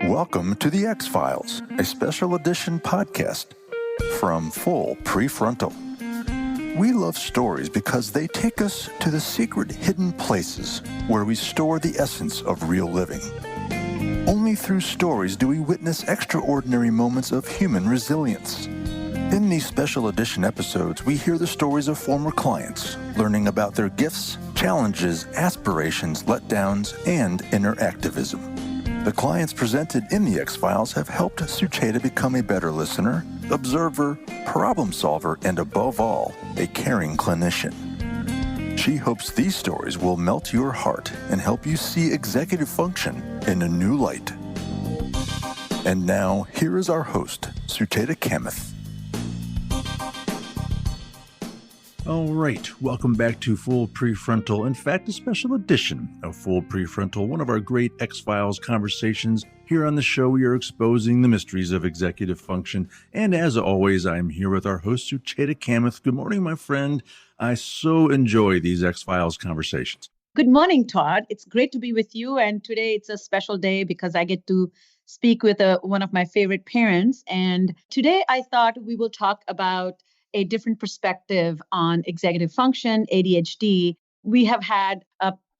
Welcome to the ExFiles, a special edition podcast from full PreFrontal. We love stories because they take us to the secret hidden places where we store the essence of real living. Only through stories do we witness extraordinary moments of human resilience. In these special edition episodes, we hear the stories of former clients, learning about their gifts, challenges, aspirations, letdowns, and inner activism. The clients presented in the ExFiles have helped Sucheta become a better listener, observer, problem solver, and above all, a caring clinician. She hopes these stories will melt your heart and help you see executive function in a new light. And now, here is our host, Sucheta Kamath. All right, welcome back to Full PreFrontal. In fact, a special edition of Full PreFrontal, one of our great ExFiles conversations. Here on the show, we are exposing the mysteries of executive function. And as always, I'm here with our host, Sucheta Kamath. Good morning, my friend. I so enjoy these ExFiles conversations. Good morning, Todd. It's great to be with you. And today it's a special day because I get to speak with one of my favorite parents. And today I thought we will talk about a different perspective on executive function, ADHD. We have had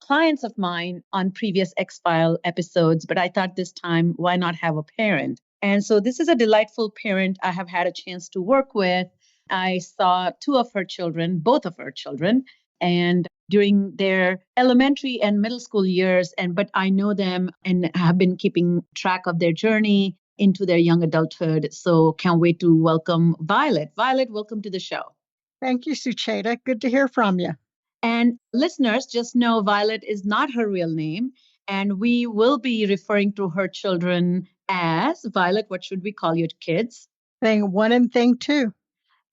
clients of mine on previous ExFile episodes, but I thought this time, why not have a parent? And so this is a delightful parent I have had a chance to work with. I saw both of her children, and during their elementary and middle school years, but I know them and have been keeping track of their journey into their young adulthood. So can't wait to welcome Violet. Violet, welcome to the show. Thank you, Sucheta. Good to hear from you. And listeners, just know Violet is not her real name, and we will be referring to her children as Violet. What should we call your kids? Thing 1 and thing 2.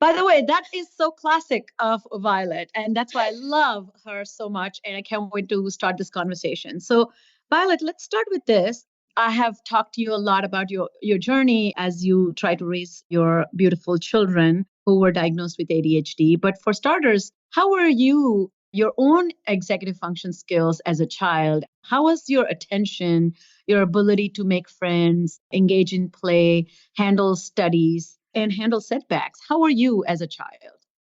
By the way, that is so classic of Violet, and that's why I love her so much, and I can't wait to start this conversation. So, Violet, let's start with this. I have talked to you a lot about your journey as you try to raise your beautiful children who were diagnosed with ADHD. But for starters, how were your own executive function skills as a child? How was your attention, your ability to make friends, engage in play, handle studies, and handle setbacks? How were you as a child?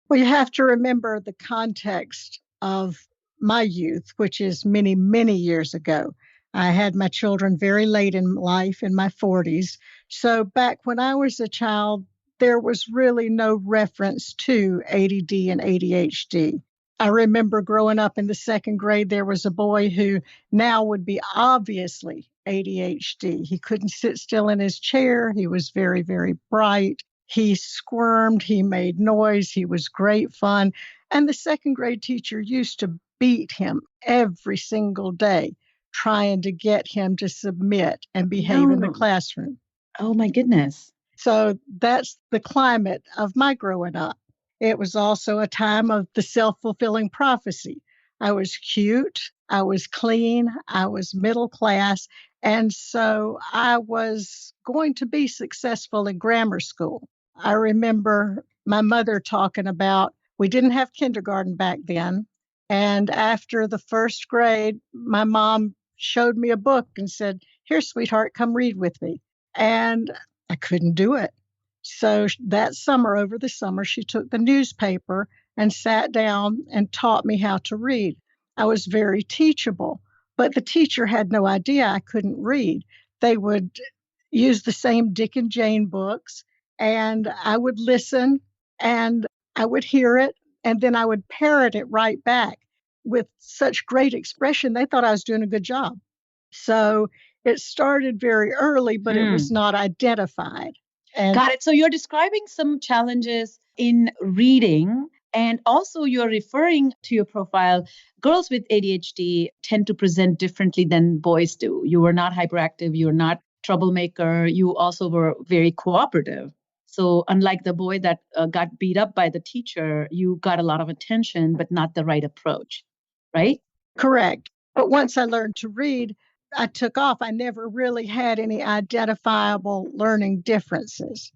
Well, you have to remember the context of my youth, which is many, many years ago. I had my children very late in life, in my 40s. So back when I was a child, there was really no reference to ADD and ADHD. I remember growing up in the second grade, there was a boy who now would be obviously ADHD. He couldn't sit still in his chair. He was very, very bright. He squirmed. He made noise. He was great fun. And the second grade teacher used to beat him every single day, trying to get him to submit and behave in the classroom. Oh, my goodness. So that's the climate of my growing up. It was also a time of the self-fulfilling prophecy. I was cute, I was clean, I was middle class, and so I was going to be successful in grammar school. I remember my mother talking about, we didn't have kindergarten back then, and after the first grade, my mom showed me a book and said, "Here, sweetheart, come read with me." And I couldn't do it. So that summer, over the summer, she took the newspaper and sat down and taught me how to read. I was very teachable, but the teacher had no idea I couldn't read. They would use the same Dick and Jane books, and I would listen and I would hear it, and then I would parrot it right back with such great expression. They thought I was doing a good job. So it started very early, but it was not identified. Got it. So you're describing some challenges in reading, and also you're referring to your profile. Girls with ADHD tend to present differently than boys do. You were not hyperactive. You were not troublemaker. You also were very cooperative. So unlike the boy that got beat up by the teacher, you got a lot of attention, but not the right approach, right? Correct. But once I learned to read, I took off. I never really had any identifiable learning differences.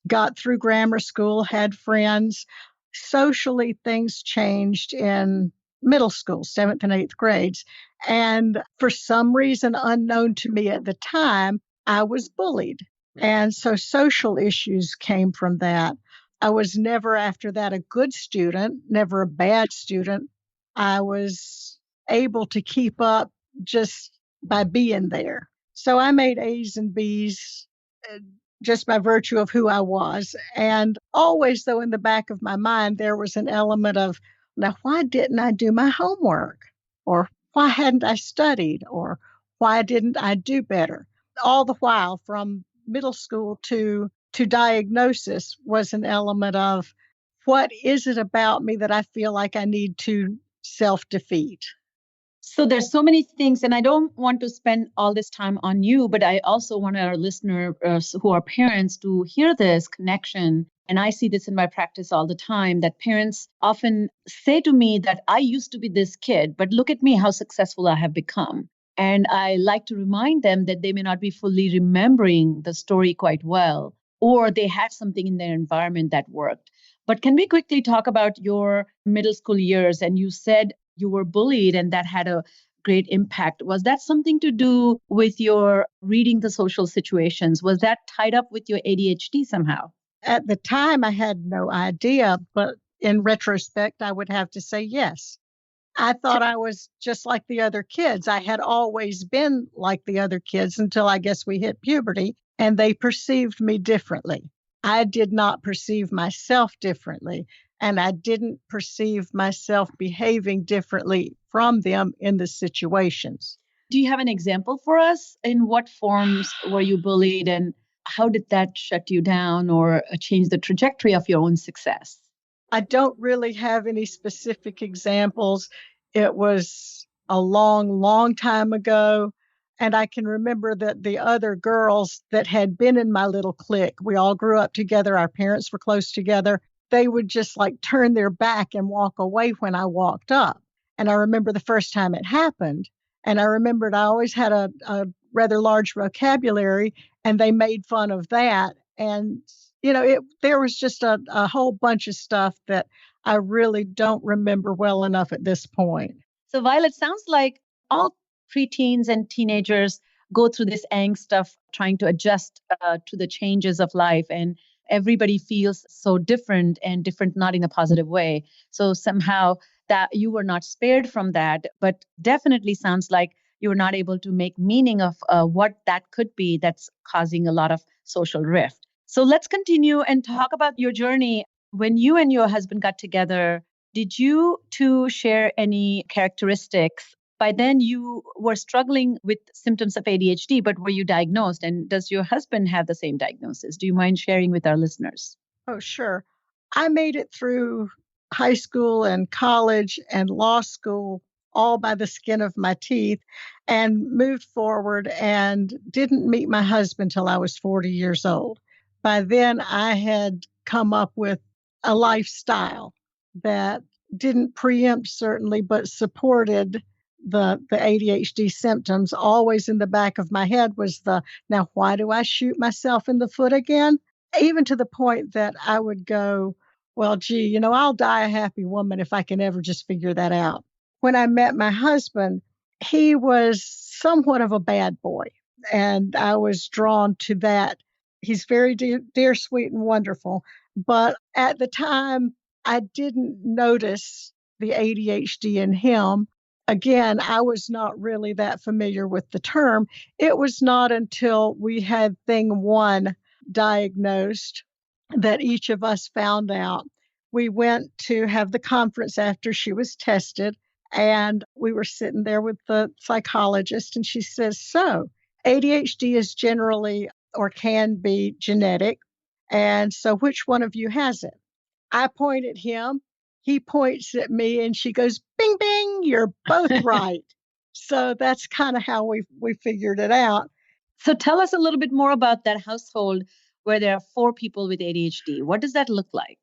Got through grammar school, had friends. Socially, things changed in middle school, 7th and 8th grades. And for some reason unknown to me at the time, I was bullied. And so social issues came from that. I was never after that a good student, never a bad student. I was able to keep up just by being there. So I made A's and B's uh, just by virtue of who I was. And always, though, in the back of my mind, there was an element of, now, why didn't I do my homework? Or why hadn't I studied? Or why didn't I do better? All the while, from middle school to diagnosis, was an element of, what is it about me that I feel like I need to self defeat? So there's so many things, and I don't want to spend all this time on you, but I also want our listeners who are parents to hear this connection. And I see this in my practice all the time, that parents often say to me that I used to be this kid, but look at me, how successful I have become. And I like to remind them that they may not be fully remembering the story quite well, or they had something in their environment that worked. But can we quickly talk about your middle school years? And you said you were bullied and that had a great impact. Was that something to do with your reading the social situations? Was that tied up with your ADHD somehow? At the time, I had no idea, but in retrospect, I would have to say yes. I thought I was just like the other kids. I had always been like the other kids until I guess we hit puberty, and they perceived me differently. I did not perceive myself differently, and I didn't perceive myself behaving differently from them in the situations. Do you have an example for us? In what forms were you bullied and how did that shut you down or change the trajectory of your own success? I don't really have any specific examples. It was a long, long time ago. And I can remember that the other girls that had been in my little clique, we all grew up together, our parents were close together, they would just like turn their back and walk away when I walked up. And I remember the first time it happened. And I remembered I always had a rather large vocabulary, and they made fun of that. And there was just a whole bunch of stuff that I really don't remember well enough at this point. So, while it sounds like all preteens and teenagers go through this angst of trying to adjust to the changes of life, and everybody feels so different and different, not in a positive way. So, somehow that you were not spared from that, but definitely sounds like you were not able to make meaning of what that could be that's causing a lot of social rift. So, let's continue and talk about your journey. When you and your husband got together, did you two share any characteristics? By then, you were struggling with symptoms of ADHD, but were you diagnosed? And does your husband have the same diagnosis? Do you mind sharing with our listeners? Oh, sure. I made it through high school and college and law school all by the skin of my teeth and moved forward and didn't meet my husband till I was 40 years old. By then, I had come up with a lifestyle that didn't preempt, certainly, but supported the ADHD symptoms. Always in the back of my head was now, why do I shoot myself in the foot again? Even to the point that I would go, well, gee, I'll die a happy woman if I can ever just figure that out. When I met my husband, he was somewhat of a bad boy, and I was drawn to that. He's very dear, dear, sweet, and wonderful. But at the time, I didn't notice the ADHD in him. Again, I was not really that familiar with the term. It was not until we had thing one diagnosed that each of us found out. We went to have the conference after she was tested, and we were sitting there with the psychologist, and she says, so ADHD is generally or can be genetic. And so which one of you has it? I point at him, he points at me, and she goes, bing, bing, you're both right. So that's kind of how we figured it out. So, tell us a little bit more about that household where there are four people with ADHD. What does that look like?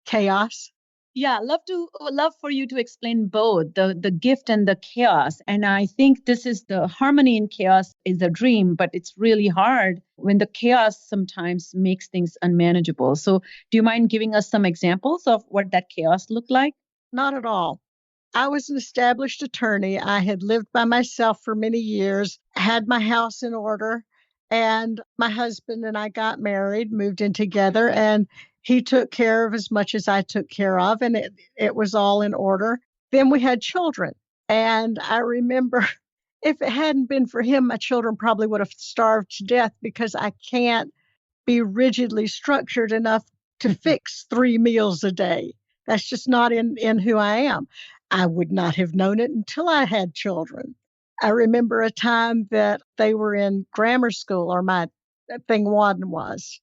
Chaos. Yeah, love for you to explain both the gift and the chaos. And I think this is the harmony in chaos is a dream, but it's really hard when the chaos sometimes makes things unmanageable. So, do you mind giving us some examples of what that chaos looked like? Not at all. I was an established attorney. I had lived by myself for many years, had my house in order, And my husband and I got married, moved in together, and he took care of as much as I took care of, and it was all in order. Then we had children. And I remember if it hadn't been for him, my children probably would have starved to death because I can't be rigidly structured enough to fix 3 meals a day. That's just not in who I am. I would not have known it until I had children. I remember a time that they were in grammar school, or my thing one was,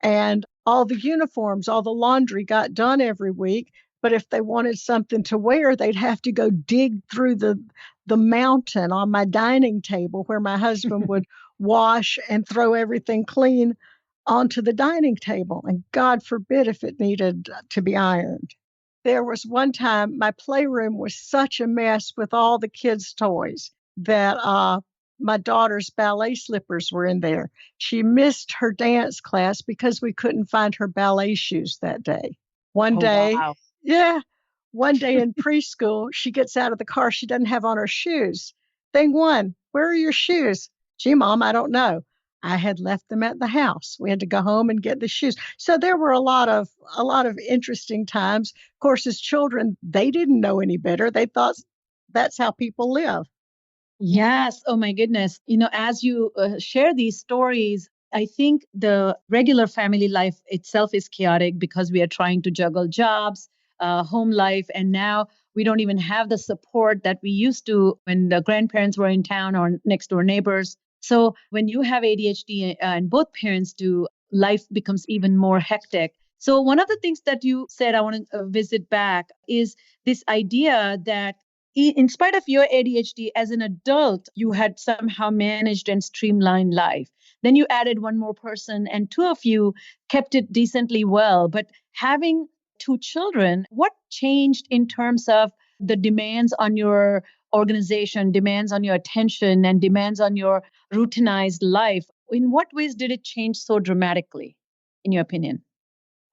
and all the uniforms, all the laundry got done every week. But if they wanted something to wear, they'd have to go dig through the mountain on my dining table where my husband would wash and throw everything clean onto the dining table. And God forbid if it needed to be ironed. There was one time my playroom was such a mess with all the kids' toys that my daughter's ballet slippers were in there. She missed her dance class because we couldn't find her ballet shoes that day. One Oh, day, wow. yeah, one day in preschool, she gets out of the car. She doesn't have on her shoes. Thing one, where are your shoes? Gee, Mom, I don't know. I had left them at the house. We had to go home and get the shoes. So there were a lot of interesting times. Of course, as children, they didn't know any better. They thought that's how people live. Yes. Oh my goodness. As you share these stories, I think the regular family life itself is chaotic because we are trying to juggle jobs, home life, and now we don't even have the support that we used to when the grandparents were in town or next door neighbors. So when you have ADHD and both parents do, life becomes even more hectic. So one of the things that you said I want to visit back is this idea that in spite of your ADHD as an adult, you had somehow managed and streamlined life. Then you added one more person, and two of you kept it decently well. But having two children, what changed in terms of the demands on your organization, demands on your attention, and demands on your routinized life? In what ways did it change so dramatically, in your opinion?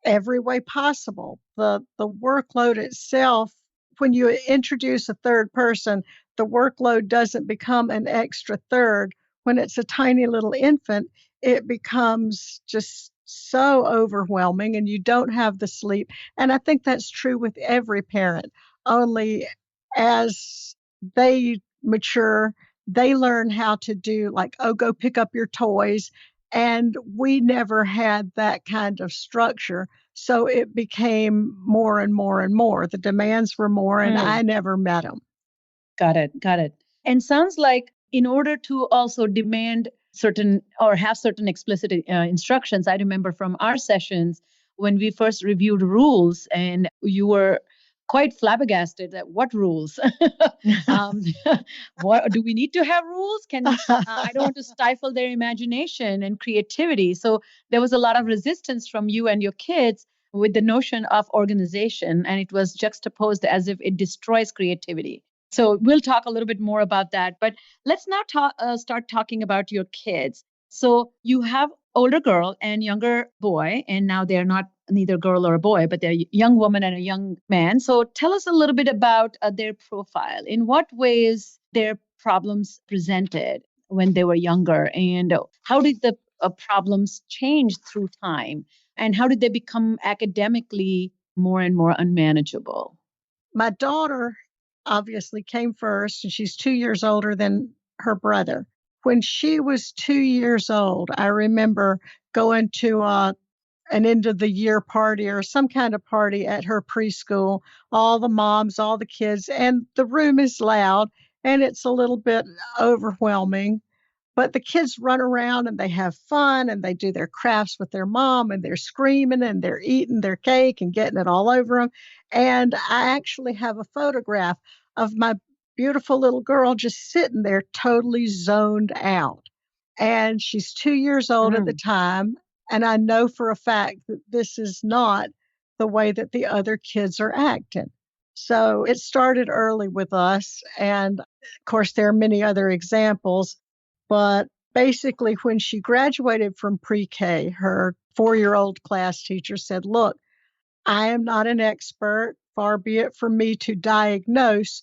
Every way possible. The workload itself, when you introduce a third person, the workload doesn't become an extra third. When it's a tiny little infant, it becomes just so overwhelming and you don't have the sleep. And I think that's true with every parent. Only as they mature, they learn how to do like, oh, go pick up your toys. And we never had that kind of structure. So it became more and more and more. The demands were more, and I never met them. Got it. Got it. And sounds like in order to also demand certain or have certain explicit instructions, I remember from our sessions when we first reviewed rules, and you were quite flabbergasted at what rules. um, what do we need to have rules? I don't want to stifle their imagination and creativity. So there was a lot of resistance from you and your kids with the notion of organization, and it was juxtaposed as if it destroys creativity. So we'll talk a little bit more about that. But let's now start talking about your kids. So you have older girl and younger boy, and now they're not neither girl or a boy, but they're a young woman and a young man. So tell us a little bit about their profile. In what ways their problems presented when they were younger, and how did the problems change through time, and how did they become academically more and more unmanageable? My daughter obviously came first, and she's 2 years older than her brother. When she was 2 years old, I remember going to an end of the year party or some kind of party at her preschool, all the moms, all the kids, and the room is loud and it's a little bit overwhelming. But the kids run around and they have fun and they do their crafts with their mom and they're screaming and they're eating their cake and getting it all over them. And I actually have a photograph of my beautiful little girl just sitting there totally zoned out. And she's 2 years old at the time. And I know for a fact that this is not the way that the other kids are acting. So it started early with us. And of course, there are many other examples. But basically, when she graduated from pre-K, her 4-year-old class teacher said, look, I am not an expert, far be it from me to diagnose,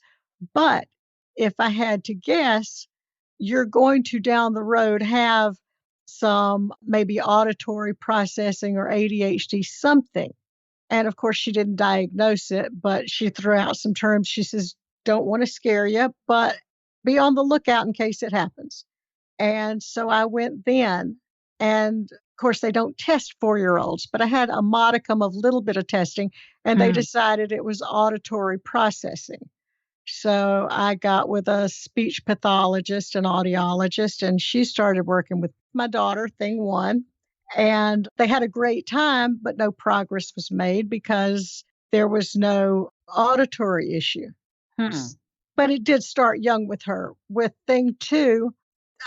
but if I had to guess, you're going to down the road have some maybe auditory processing or ADHD something. And of course, she didn't diagnose it, but she threw out some terms. She says, don't want to scare you, but be on the lookout in case it happens. And so I went then. And of course, they don't test 4-year-olds, but I had a modicum of little bit of testing, and they decided it was auditory processing. So I got with a speech pathologist and audiologist, and she started working with my daughter, thing one. And they had a great time, but no progress was made because there was no auditory issue. Hmm. But it did start young with her. With thing two,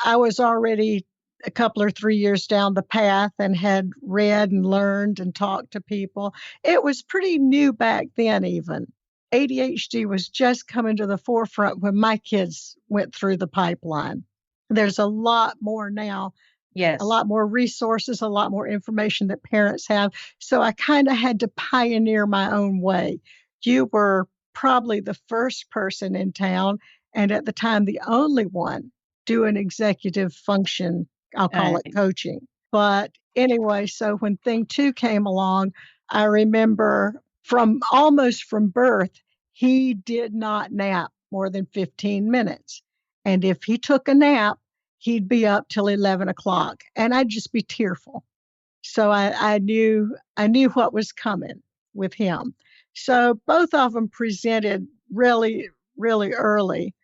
I was already a couple or 3 years down the path and had read and learned and talked to people. It was pretty new back then, even. ADHD was just coming to the forefront when my kids went through the pipeline. There's a lot more now, a Yes. lot more resources, a lot more information that parents have. So I kind of had to pioneer my own way. You were probably the first person in town, and at the time, the only one doing executive function, I'll call it Right. coaching. But anyway, so when thing two came along, I remember almost from birth, he did not nap more than 15 minutes. And if he took a nap, he'd be up till 11 o'clock, and I'd just be tearful. So I knew what was coming with him. So both of them presented really, really early.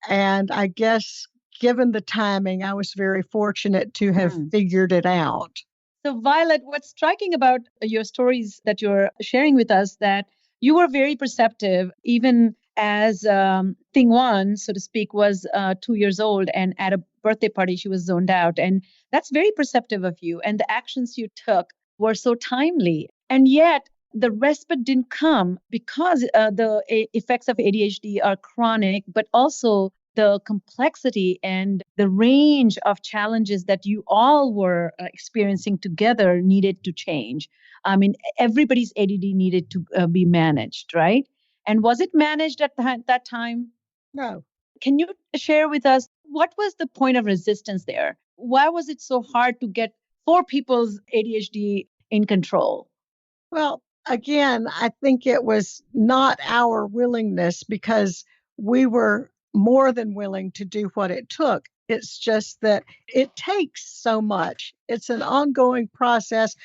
And I guess given the timing, I was very fortunate to have figured it out. So, Violet, what's striking about your stories that you're sharing with us that you were very perceptive, even as thing one, so to speak, was 2 years old, and at a birthday party she was zoned out, and that's very perceptive of you. And the actions you took were so timely, and yet the respite didn't come because the effects of ADHD are chronic, but also the complexity and the range of challenges that you all were experiencing together needed to change. I mean, everybody's ADD needed to be managed, right? And was it managed at that time? No. Can you share with us what was the point of resistance there? Why was it so hard to get four people's ADHD in control? Well, again, I think it was not our willingness because we were more than willing to do what it took. It's just that it takes so much. It's an ongoing process,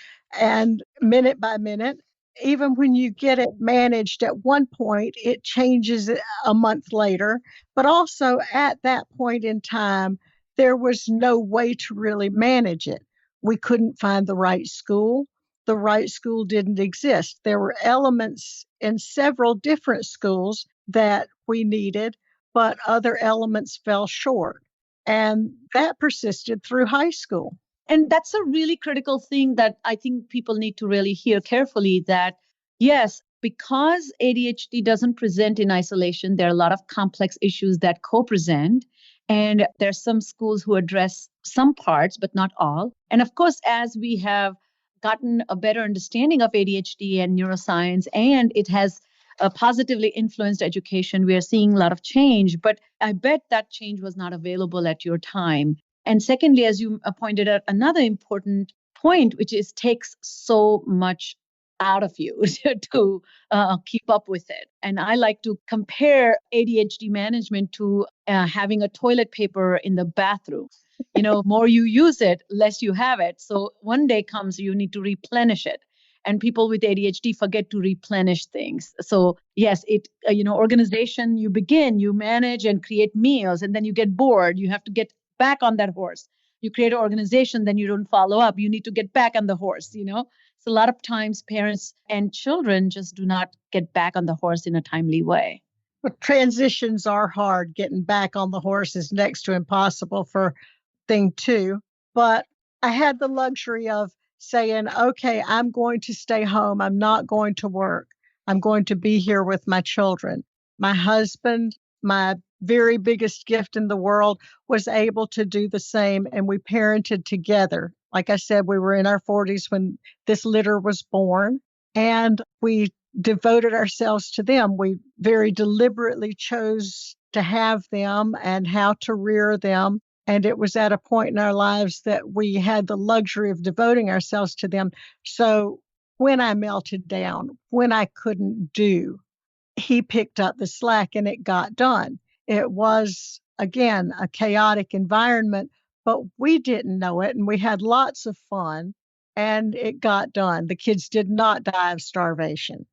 and minute by minute, even when you get it managed at one point, it changes a month later. But also at that point in time, there was no way to really manage it. We couldn't find the right school didn't exist. There were elements in several different schools that we needed, but other elements fell short. And that persisted through high school. And that's a really critical thing that I think people need to really hear carefully that, yes, because ADHD doesn't present in isolation, there are a lot of complex issues that co present. And there's some schools who address some parts, but not all. And of course, as we have gotten a better understanding of ADHD and neuroscience, and it has positively influenced education, we are seeing a lot of change. But I bet that change was not available at your time. And secondly, as you pointed out, another important point, which is takes so much out of you to keep up with it. And I like to compare ADHD management to having a toilet paper in the bathroom. You know, more you use it, less you have it. So one day comes, you need to replenish it. And people with ADHD forget to replenish things. So yes, organization, you begin, you manage and create meals, and then you get bored. You have to get back on that horse. You create an organization, then you don't follow up. You need to get back on the horse. So a lot of times parents and children just do not get back on the horse in a timely way. But transitions are hard. Getting back on the horse is next to impossible for thing two. But I had the luxury of saying, okay, I'm going to stay home. I'm not going to work. I'm going to be here with my children. My husband, my very biggest gift in the world, was able to do the same, and we parented together. Like I said, we were in our 40s when this litter was born, and we devoted ourselves to them. We very deliberately chose to have them and how to rear them. And it was at a point in our lives that we had the luxury of devoting ourselves to them. So when I melted down, when I couldn't do, he picked up the slack and it got done. It was, again, a chaotic environment, but we didn't know it and we had lots of fun and it got done. The kids did not die of starvation.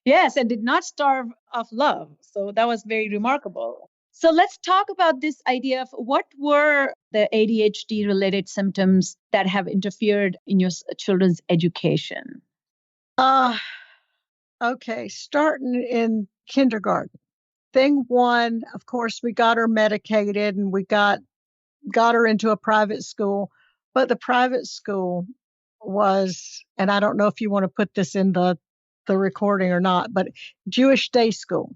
Yes, and did not starve of love. So that was very remarkable. So let's talk about this idea of what were the ADHD related symptoms that have interfered in your children's education? Uh, okay, starting in kindergarten. Thing one, of course, we got her medicated and we got her into a private school, but the private school was, and I don't know if you want to put this in the recording or not, but Jewish day school.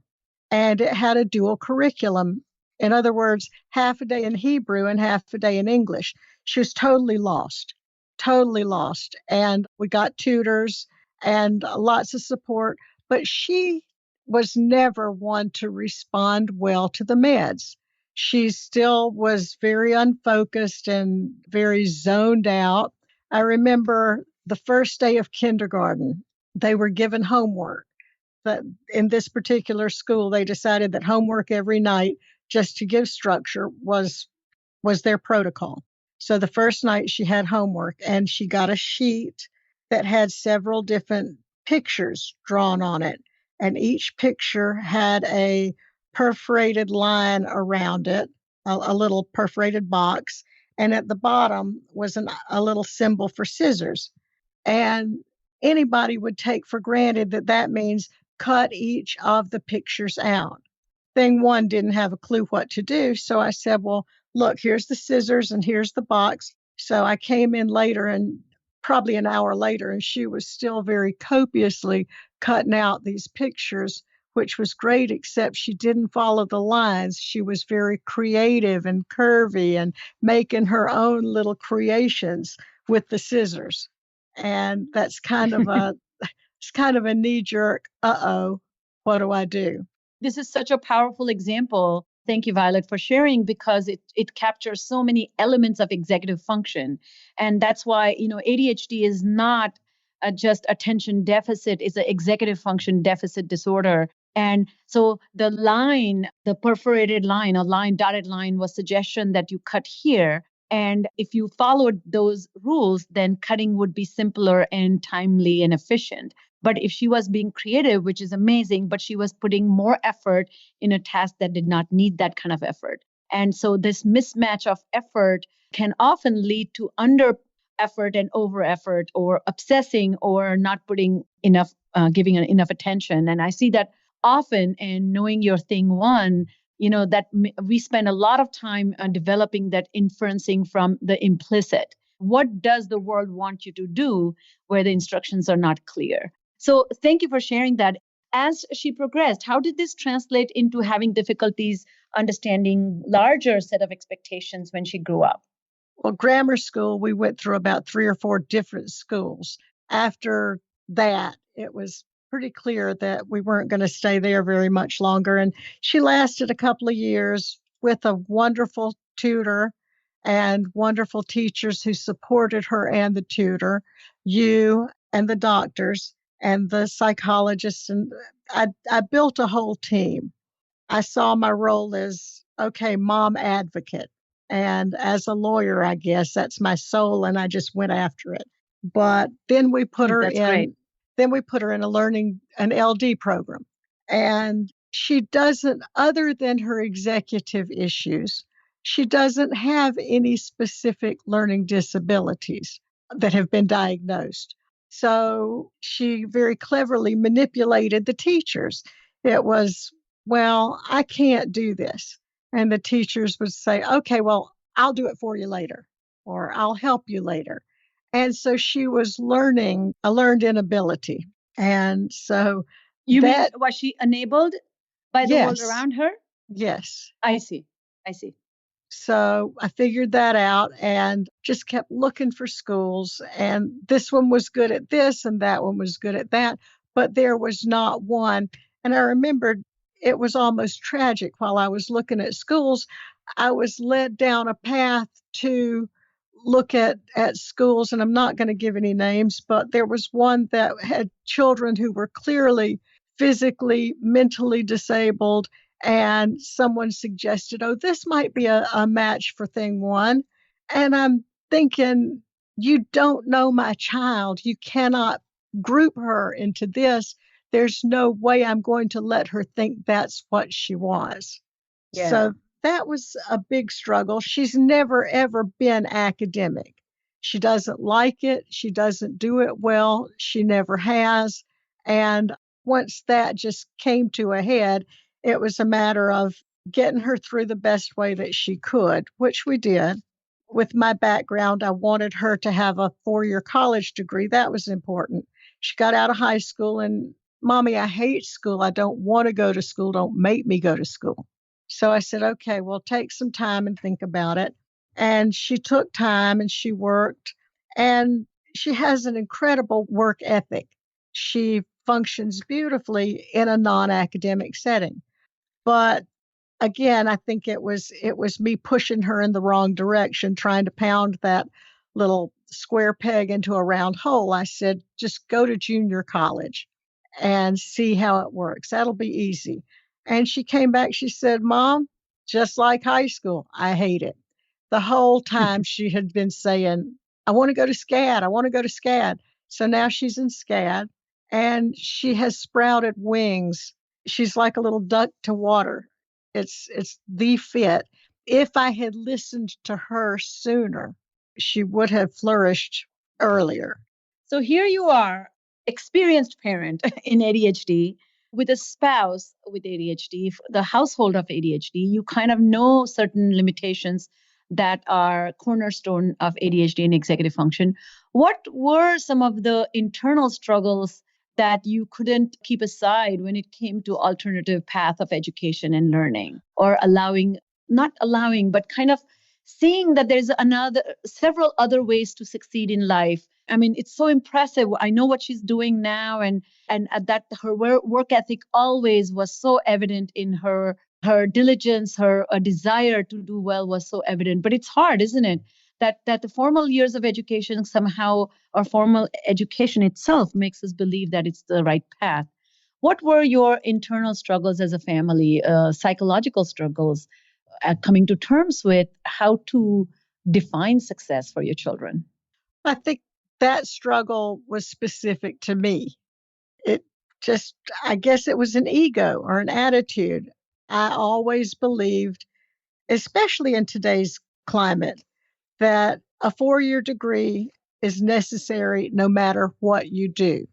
And it had a dual curriculum. In other words, half a day in Hebrew and half a day in English. She was totally lost, totally lost. And we got tutors and lots of support, but she was never one to respond well to the meds. She still was very unfocused and very zoned out. I remember the first day of kindergarten, they were given homework. That in this particular school, they decided that homework every night, just to give structure, was their protocol. So the first night she had homework and she got a sheet that had several different pictures drawn on it. And each picture had a perforated line around it, a little perforated box. And at the bottom was a little symbol for scissors. And anybody would take for granted that that means cut each of the pictures out. Thing one didn't have a clue what to do. So I said, well, look, here's the scissors and here's the box. So I came in later and probably an hour later, and she was still very copiously cutting out these pictures, which was great, except she didn't follow the lines. She was very creative and curvy and making her own little creations with the scissors. And that's kind of a it's kind of a knee jerk, uh-oh, what do I do? This is such a powerful example. Thank you, Violet, for sharing because it captures so many elements of executive function. And that's why, ADHD is not just attention deficit, it's an executive function deficit disorder. And so the perforated line, dotted line was suggestion that you cut here. And if you followed those rules, then cutting would be simpler and timely and efficient. But if she was being creative, which is amazing, but she was putting more effort in a task that did not need that kind of effort. And so this mismatch of effort can often lead to under effort and over effort or obsessing or not putting enough, giving enough attention. And I see that often. And knowing your thing one, that we spend a lot of time developing that inferencing from the implicit. What does the world want you to do where the instructions are not clear? So thank you for sharing that. As she progressed, how did this translate into having difficulties understanding larger set of expectations when she grew up? Well, grammar school, we went through about 3 or 4 different schools. After that, it was pretty clear that we weren't going to stay there very much longer. And she lasted a couple of years with a wonderful tutor and wonderful teachers who supported her and the tutor, you and the doctors and the psychologists. And I built a whole team. I saw my role as, okay, mom advocate. And as a lawyer, I guess that's my soul, and I just went after it. But then we put her That's great. in an LD program. And she doesn't, other than her executive issues, she doesn't have any specific learning disabilities that have been diagnosed. So she very cleverly manipulated the teachers. It was, well, I can't do this. And the teachers would say, okay, well, I'll do it for you later, or I'll help you later. And so she was learning a learned inability. And so You mean, that, was she enabled by the world yes, around her? yes. I see. I see. So I figured that out and just kept looking for schools. And this one was good at this and that one was good at that. But there was not one. And I remembered it was almost tragic while I was looking at schools. I was led down a path to look at schools, and I'm not going to give any names, but there was one that had children who were clearly physically, mentally disabled, and someone suggested, oh, this might be a match for thing one. And I'm thinking, you don't know my child. You cannot group her into this. There's no way I'm going to let her think that's what she was. Yeah. So that was a big struggle. She's never, ever been academic. She doesn't like it. She doesn't do it well. She never has. And once that just came to a head, it was a matter of getting her through the best way that she could, which we did. With my background, I wanted her to have a 4-year college degree. That was important. She got out of high school and, Mommy, I hate school. I don't want to go to school. Don't make me go to school. So I said, okay, well, take some time and think about it. And she took time and she worked. And she has an incredible work ethic. She functions beautifully in a non academic setting. But again, I think it was me pushing her in the wrong direction, trying to pound that little square peg into a round hole. I said, just go to junior college and see how it works. That'll be easy. And she came back, she said, Mom, just like high school, I hate it. The whole time she had been saying, I want to go to SCAD. I want to go to SCAD. So now she's in SCAD and she has sprouted wings. She's like a little duck to water. It's the fit. If I had listened to her sooner, she would have flourished earlier. So here you are, experienced parent in ADHD with a spouse with ADHD, the household of ADHD. You kind of know certain limitations that are cornerstone of ADHD and executive function. What were some of the internal struggles that you couldn't keep aside when it came to alternative path of education and learning, or not allowing, but kind of seeing that there's several other ways to succeed in life? I mean, it's so impressive. I know what she's doing now, and that her work ethic always was so evident in her diligence, her desire to do well was so evident. But it's hard, isn't it? That the formal years of education somehow, or formal education itself, makes us believe that it's the right path. What were your internal struggles as a family, psychological struggles, coming to terms with how to define success for your children? I think that struggle was specific to me. It just, I guess it was an ego or an attitude. I always believed, especially in today's climate, that a 4-year degree is necessary no matter what you do.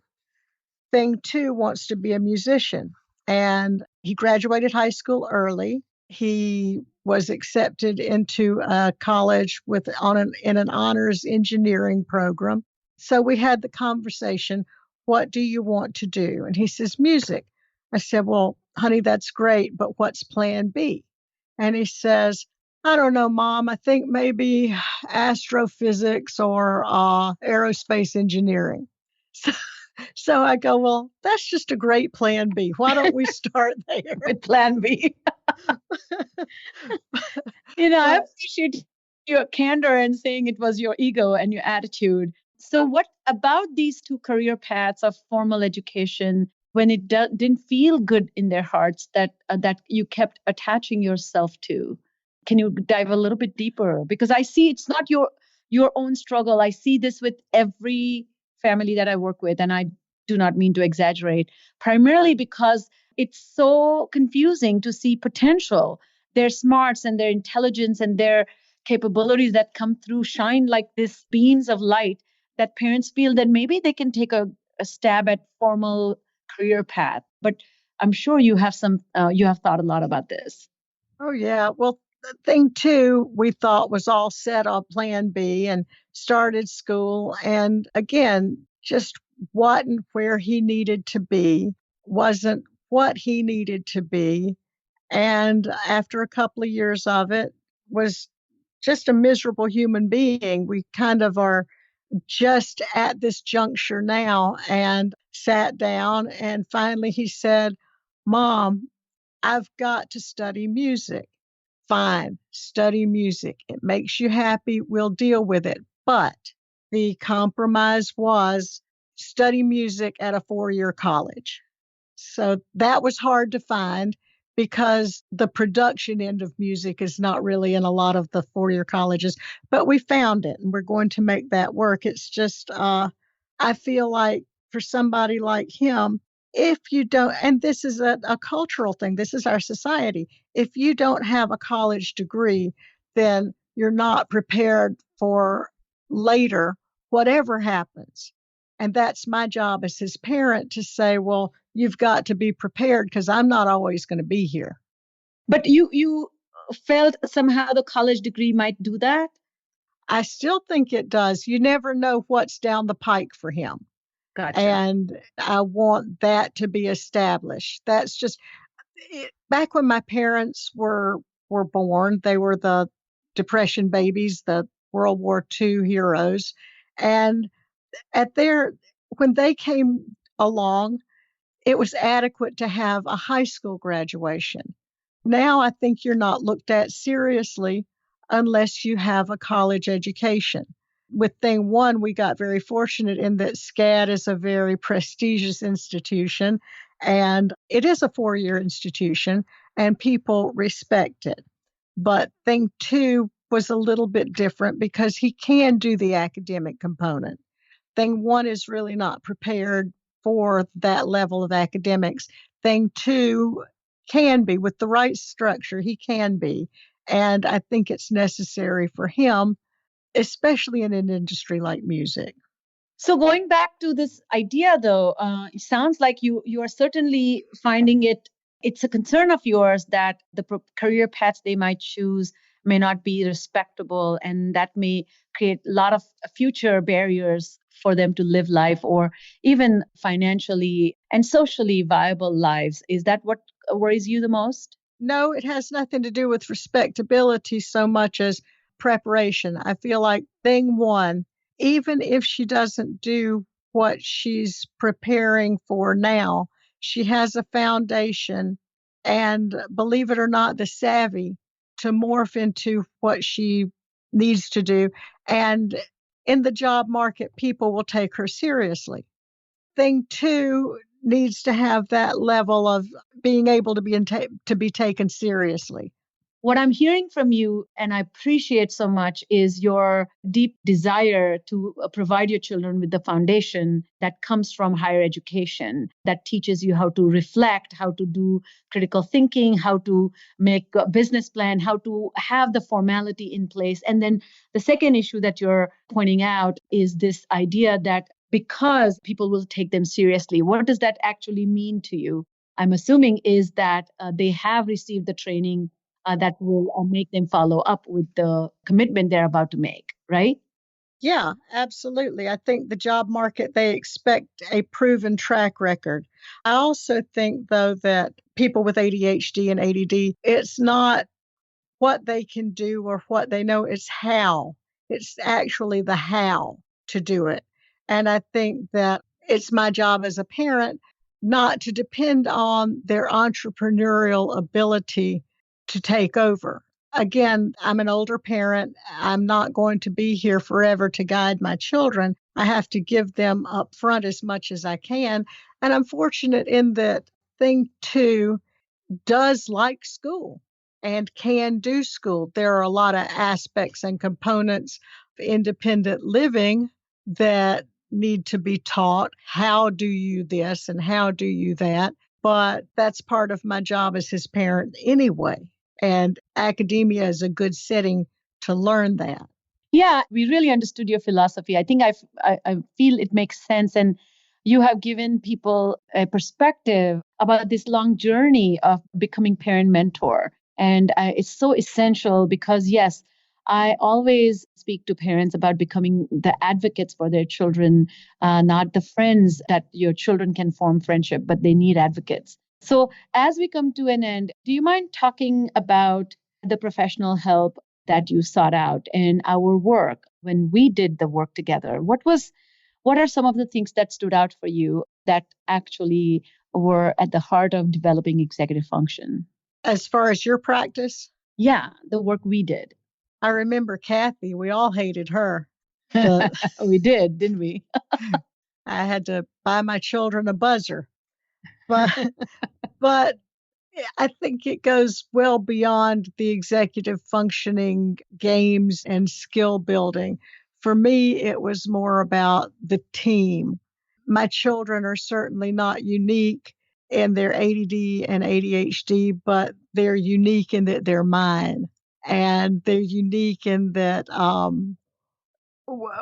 Thing two wants to be a musician, and he graduated high school early. He was accepted into a college in an honors engineering program. So we had the conversation, what do you want to do? And he says, music. I said, well, honey, that's great, but what's plan B? And he says, I don't know, Mom. I think maybe astrophysics or aerospace engineering. So, so I go, well, that's just a great plan B. Why don't we start there? With plan B. I appreciate your candor and saying it was your ego and your attitude. So, what about these two career paths of formal education, when it didn't feel good in their hearts, that you kept attaching yourself to? Can you dive a little bit deeper? Because I see it's not your own struggle. I see this with every family that I work with, and I do not mean to exaggerate, primarily because it's so confusing to see potential, their smarts and their intelligence and their capabilities that come through shine like these beams of light, that parents feel that maybe they can take a stab at formal career path. But I'm sure you have you have thought a lot about this. Oh, yeah. Well, the thing two, we thought was all set on plan B and started school. And again, just what and where he needed to be wasn't what he needed to be. And after a couple of years of it, was just a miserable human being. We kind of are just at this juncture now, and sat down, and finally he said, Mom, I've got to study music. Fine, study music. It makes you happy. We'll deal with it. But the compromise was study music at a 4-year college. So that was hard to find because the production end of music is not really in a lot of the 4-year colleges, but we found it and we're going to make that work. It's just, I feel like for somebody like him, if you don't, and this is a cultural thing, this is our society. If you don't have a college degree, then you're not prepared for later, whatever happens. And that's my job as his parent to say, well, you've got to be prepared because I'm not always going to be here. But you felt somehow the college degree might do that? I still think it does. You never know what's down the pike for him. Gotcha. And I want that to be established. That's just back when my parents were born, they were the Depression babies, the World War II heroes. And at their when they came along, it was adequate to have a high school graduation. Now I think you're not looked at seriously unless you have a college education. With Thing One, we got very fortunate in that SCAD is a very prestigious institution and it is a 4-year institution and people respect it. But Thing Two was a little bit different because he can do the academic component. Thing One is really not prepared for that level of academics. Thing Two can be, with the right structure, he can be. And I think it's necessary for him, especially in an industry like music. So going back to this idea, though, it sounds like you are certainly finding it's a concern of yours that the career paths they might choose may not be respectable, and that may create a lot of future barriers for them to live life or even financially and socially viable lives. Is that what worries you the most? No, it has nothing to do with respectability so much as preparation. I feel like Thing One, even if she doesn't do what she's preparing for now, she has a foundation and, believe it or not, the savvy to morph into what she needs to do. And in the job market, people will take her seriously. Thing Two needs to have that level of being able to be taken seriously. What I'm hearing from you, and I appreciate so much, is your deep desire to provide your children with the foundation that comes from higher education, that teaches you how to reflect, how to do critical thinking, how to make a business plan, how to have the formality in place. And then the second issue that you're pointing out is this idea that because people will take them seriously, what does that actually mean to you? I'm assuming is that they have received the training that will make them follow up with the commitment they're about to make, right? Yeah, absolutely. I think the job market, they expect a proven track record. I also think, though, that people with ADHD and ADD, it's not what they can do or what they know, it's how. It's actually the how to do it. And I think that it's my job as a parent not to depend on their entrepreneurial ability to take over. Again, I'm an older parent. I'm not going to be here forever to guide my children. I have to give them up front as much as I can. And I'm fortunate in that Thing Two does like school and can do school. There are a lot of aspects and components of independent living that need to be taught. How do you this and how do you that? But that's part of my job as his parent anyway. And academia is a good setting to learn that. Yeah, we really understood your philosophy. I think I feel it makes sense. And you have given people a perspective about this long journey of becoming parent mentor. And it's so essential because, yes, I always speak to parents about becoming the advocates for their children, not the friends that your children can form friendship, but they need advocates. So, as we come to an end, do you mind talking about the professional help that you sought out in our work when we did the work together? What are some of the things that stood out for you that actually were at the heart of developing executive function? As far as your practice, Yeah, the work we did. I remember Kathy, we all hated her. The We did, didn't we? I had to buy my children a buzzer. But but I think it goes well beyond the executive functioning games and skill building. For me, it was more about the team. My children are certainly not unique in their ADD and ADHD, but they're unique in that they're mine. And they're unique in that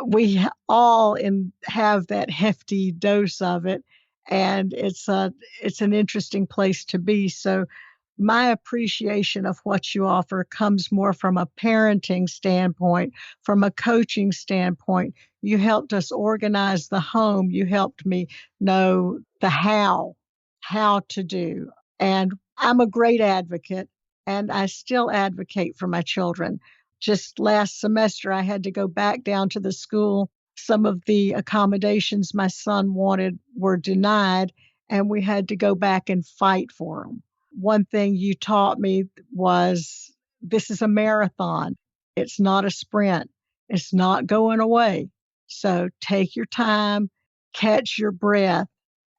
we all have that hefty dose of it, and it's an interesting place to be. So my appreciation of what you offer comes more from a parenting standpoint, from a coaching standpoint. You helped us organize the home. You helped me know the how to do. And I'm a great advocate, and I still advocate for my children. Just last semester, I had to go back down to the school. Some of the accommodations my son wanted were denied, and we had to go back and fight for them. One thing you taught me was this is a marathon. It's not a sprint. It's not going away. So take your time, catch your breath,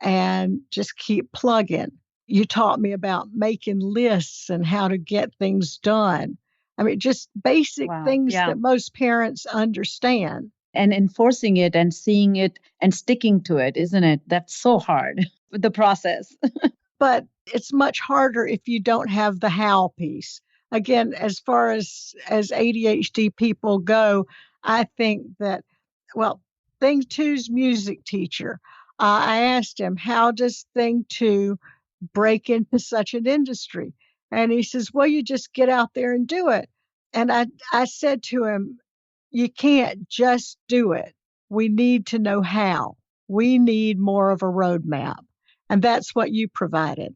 and just keep plugging. You taught me about making lists and how to get things done. I mean, just basic Wow. things Yeah. that most parents understand. And enforcing it and seeing it and sticking to it, isn't it? That's so hard with the process. But it's much harder if you don't have the how piece. Again, as far as ADHD people go, I think that, well, Thing Two's music teacher, I asked him, how does Thing Two break into such an industry? And he says, well, you just get out there and do it. And I said to him, you can't just do it. We need to know how. We need more of a roadmap. And that's what you provided.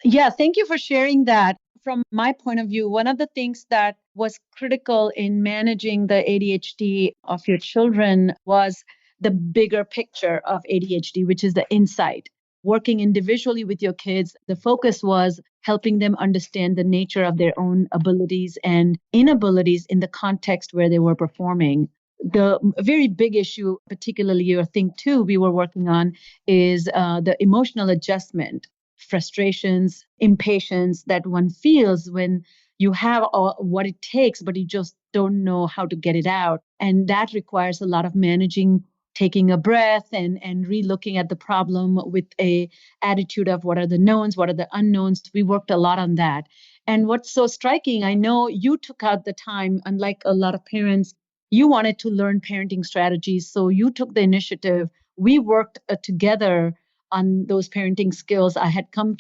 Yeah, thank you for sharing that. From my point of view, one of the things that was critical in managing the ADHD of your children was the bigger picture of ADHD, which is the insight. Working individually with your kids, the focus was helping them understand the nature of their own abilities and inabilities in the context where they were performing. The very big issue, particularly your thing too, we were working on is the emotional adjustment, frustrations, impatience that one feels when you have all, what it takes, but you just don't know how to get it out. And that requires a lot of managing, taking a breath and relooking at the problem with a attitude of what are the knowns, what are the unknowns. We worked a lot on that. And what's so striking, I know you took out the time, unlike a lot of parents, you wanted to learn parenting strategies. So you took the initiative. We worked together on those parenting skills. I came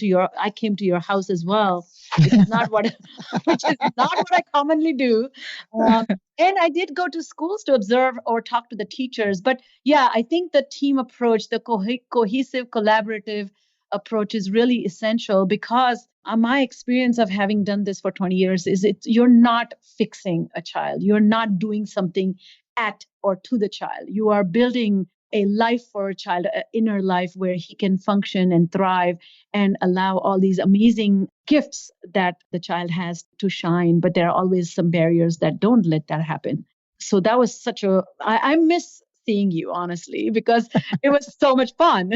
to your house as well, which is not what, which is not what I commonly do. And I did go to schools to observe or talk to the teachers. But yeah, I think the team approach, the cohesive, collaborative approach is really essential because my experience of having done this for 20 years is you're not fixing a child. You're not doing something at or to the child. You are building a life for a child, an inner life where he can function and thrive and allow all these amazing gifts that the child has to shine. But there are always some barriers that don't let that happen. So that was I miss seeing you, honestly, because it was so much fun.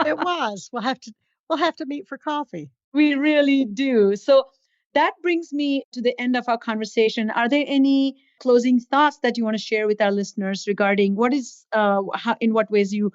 It was. We'll have to meet for coffee. We really do. So that brings me to the end of our conversation. Are there any closing thoughts that you want to share with our listeners regarding what is, in what ways you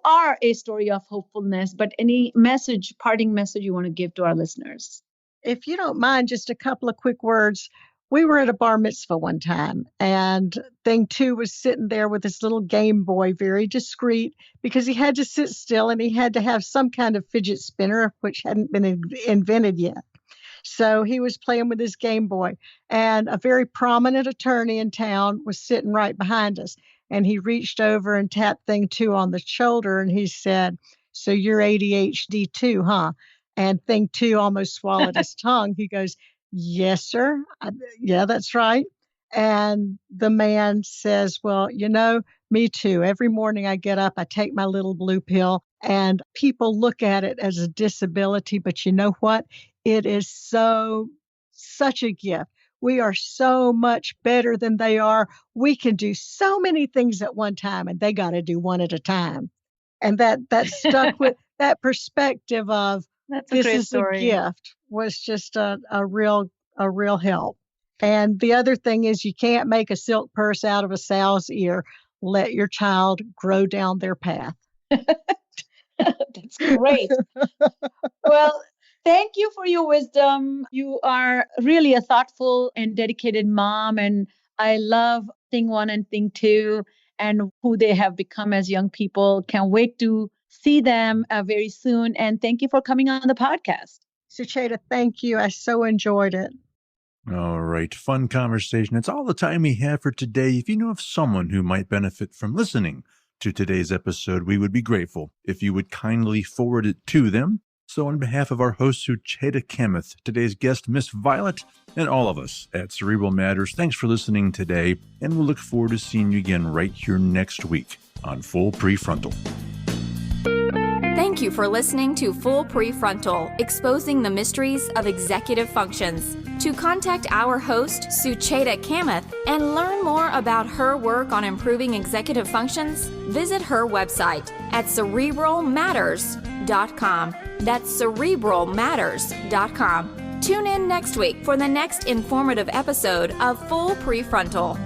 are a story of hopefulness, but any message, parting message you want to give to our listeners? If you don't mind, just a couple of quick words. We were at a bar mitzvah one time, and Thing Two was sitting there with his little Game Boy, very discreet, because he had to sit still and he had to have some kind of fidget spinner, which hadn't been invented yet. So he was playing with his Game Boy, and a very prominent attorney in town was sitting right behind us. And he reached over and tapped Thing Two on the shoulder, and he said, so you're ADHD too, huh? And Thing Two almost swallowed his tongue. He goes, yes, sir. Yeah, that's right. And the man says, well, me too. Every morning I get up, I take my little blue pill, and people look at it as a disability. But you know what? It is so such a gift. We are so much better than they are. We can do so many things at one time, and they got to do one at a time. And that stuck with that perspective of That's a this great is story. a gift was just a real help. And the other thing is you can't make a silk purse out of a sow's ear. Let your child grow down their path. That's great. Well, thank you for your wisdom. You are really a thoughtful and dedicated mom. And I love thing one and thing two and who they have become as young people. Can't wait to see them very soon. And thank you for coming on the podcast. Sucheta, thank you. I so enjoyed it. All right, fun conversation. It's all the time we have for today. If you know of someone who might benefit from listening to today's episode, we would be grateful if you would kindly forward it to them. So on behalf of our host, Sucheta Kamath, today's guest, Miss Violet, and all of us at Cerebral Matters, thanks for listening today, and we'll look forward to seeing you again right here next week on Full PreFrontal. Thank you for listening to Full PreFrontal, exposing the mysteries of executive functions. To contact our host, Sucheta Kamath, and learn more about her work on improving executive functions, visit her website at cerebralmatters.com. That's cerebralmatters.com. Tune in next week for the next informative episode of Full PreFrontal.